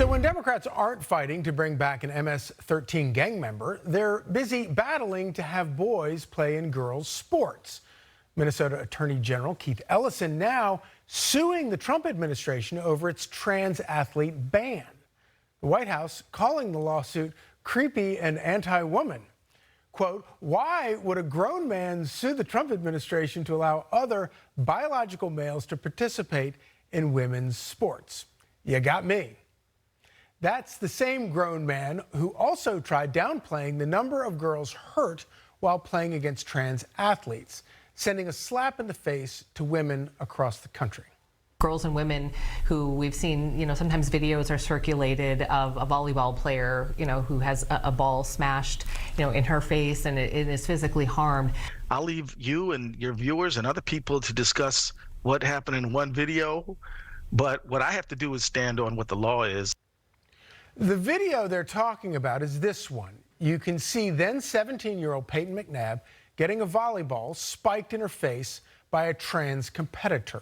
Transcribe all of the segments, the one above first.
So when Democrats aren't fighting to bring back an MS-13 gang member, they're busy battling to have boys play in girls' sports. Minnesota Attorney General Keith Ellison now suing the Trump administration over its trans athlete ban. The White House calling the lawsuit creepy and anti-woman. Quote, why would a grown man sue the Trump administration to allow other biological males to participate in women's sports? You got me. That's the same grown man who also tried downplaying the number of girls hurt while playing against trans athletes, sending a slap in the face to women across the country. Girls and women who we've seen, sometimes videos are circulated of a volleyball player, who has a ball smashed, in her face and it is physically harmed. I'll leave you and your viewers and other people to discuss what happened in one video, but what I have to do is stand on what the law is. The video they're talking about is this one. You can see then 17-year-old Payton McNabb getting a volleyball spiked in her face by a trans competitor.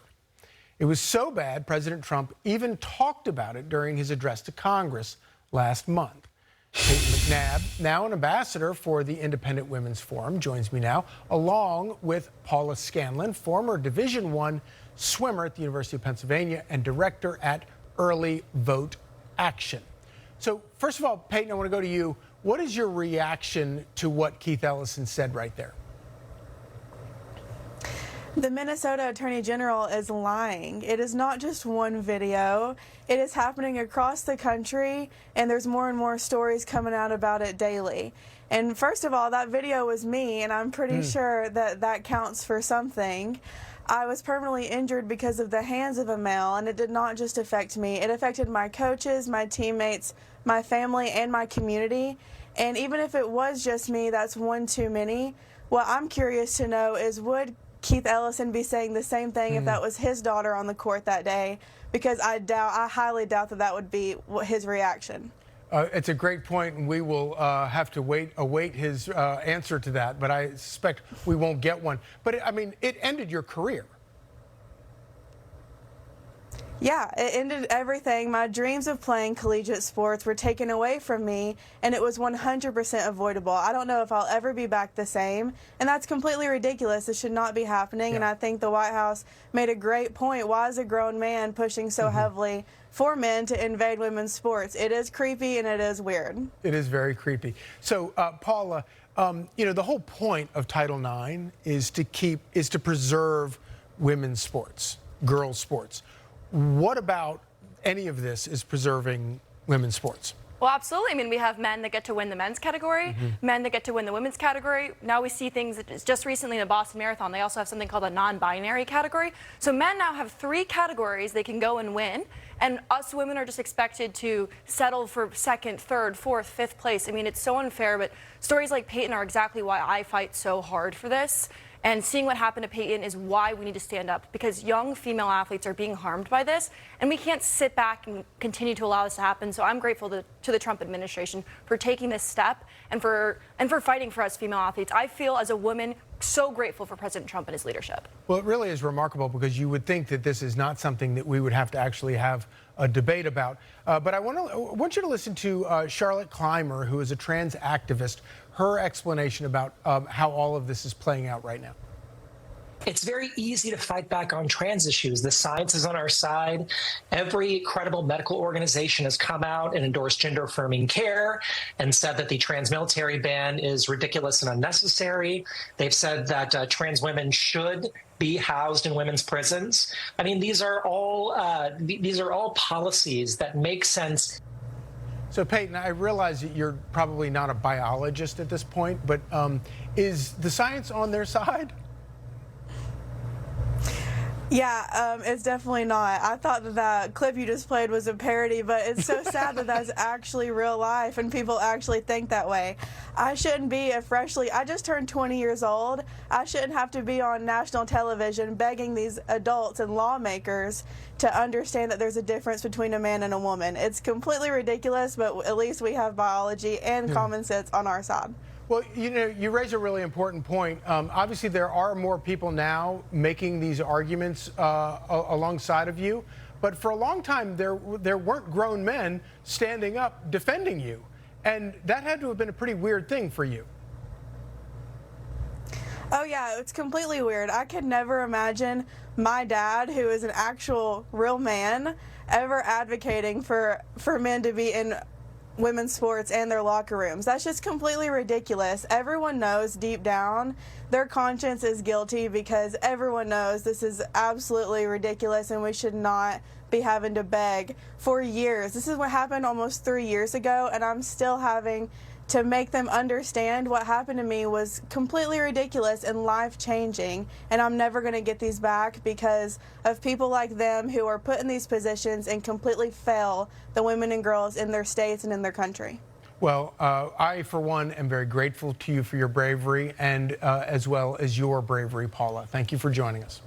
It was so bad, President Trump even talked about it during his address to Congress last month. Payton McNabb, now an ambassador for the Independent Women's Forum, joins me now, along with Paula Scanlan, former Division I swimmer at the University of Pennsylvania and director at Early Vote Action. So first of all, Payton, I want to go to you. What is your reaction to what Keith Ellison said right there? The Minnesota Attorney General is lying. It is not just one video. It is happening across the country, and there's more and more stories coming out about it daily. And first of all, that video was me, and I'm pretty sure that that counts for something. I was permanently injured because of the hands of a male, and it did not just affect me. It affected my coaches, my teammates, my family, and my community. And even if it was just me, that's one too many. What I'm curious to know is, would Keith Ellison be saying the same thing if that was his daughter on the court that day? Because I highly doubt that that would be his reaction. It's a great point, and we will have to await his answer to that, but I suspect we won't get one. But it ended your career. Yeah, it ended everything. My dreams of playing collegiate sports were taken away from me, and it was 100% avoidable. I don't know if I'll ever be back the same, and that's completely ridiculous. It should not be happening, and I think the White House made a great point. Why is a grown man pushing so heavily for men to invade women's sports? It is creepy, and it is weird. It is very creepy. So, Paula, the whole point of Title IX is to preserve women's sports, girls' sports. What about any of this is preserving women's sports? Well, absolutely. We have men that get to win the men's category, men that get to win the women's category. Now we see things just recently in the Boston Marathon. They also have something called a non-binary category. So men now have 3 categories they can go and win. And us women are just expected to settle for 2nd, 3rd, 4th, 5th place. It's so unfair, but stories like Payton are exactly why I fight so hard for this. And seeing what happened to Payton is why we need to stand up, because young female athletes are being harmed by this, and we can't sit back and continue to allow this to happen. So I'm grateful to the Trump administration for taking this step and for fighting for us female athletes. I feel, as a woman, so grateful for President Trump and his leadership. Well, it really is remarkable, because you would think that this is not something that we would have to actually have a debate about. But I want you to listen to Charlotte Clymer, who is a trans activist, her explanation about how all of this is playing out right now. It's very easy to fight back on trans issues. The science is on our side. Every credible medical organization has come out and endorsed gender-affirming care and said that the trans military ban is ridiculous and unnecessary. They've said that trans women should be housed in women's prisons. These are all policies that make sense. So, Payton, I realize that you're probably not a biologist at this point, but is the science on their side? Yeah, it's definitely not. I thought that clip you just played was a parody, but it's so sad that that's actually real life and people actually think that way. I shouldn't be I just turned 20 years old. I shouldn't have to be on national television begging these adults and lawmakers to understand that there's a difference between a man and a woman. It's completely ridiculous, but at least we have biology and common sense on our side. Well, you raise a really important point. Obviously, there are more people now making these arguments alongside of you. But for a long time, there weren't grown men standing up defending you. And that had to have been a pretty weird thing for you. Oh, yeah, it's completely weird. I could never imagine my dad, who is an actual real man, ever advocating for men to be in women's sports and their locker rooms. That's just completely ridiculous. Everyone knows deep down their conscience is guilty because everyone knows this is absolutely ridiculous and we should not be having to beg for years. This is what happened almost 3 years ago, and I'm still having to make them understand what happened to me was completely ridiculous and life-changing, and I'm never going to get these back because of people like them who are put in these positions and completely fail the women and girls in their states and in their country. Well, I, for one, am very grateful to you for your bravery and as well as your bravery, Paula. Thank you for joining us.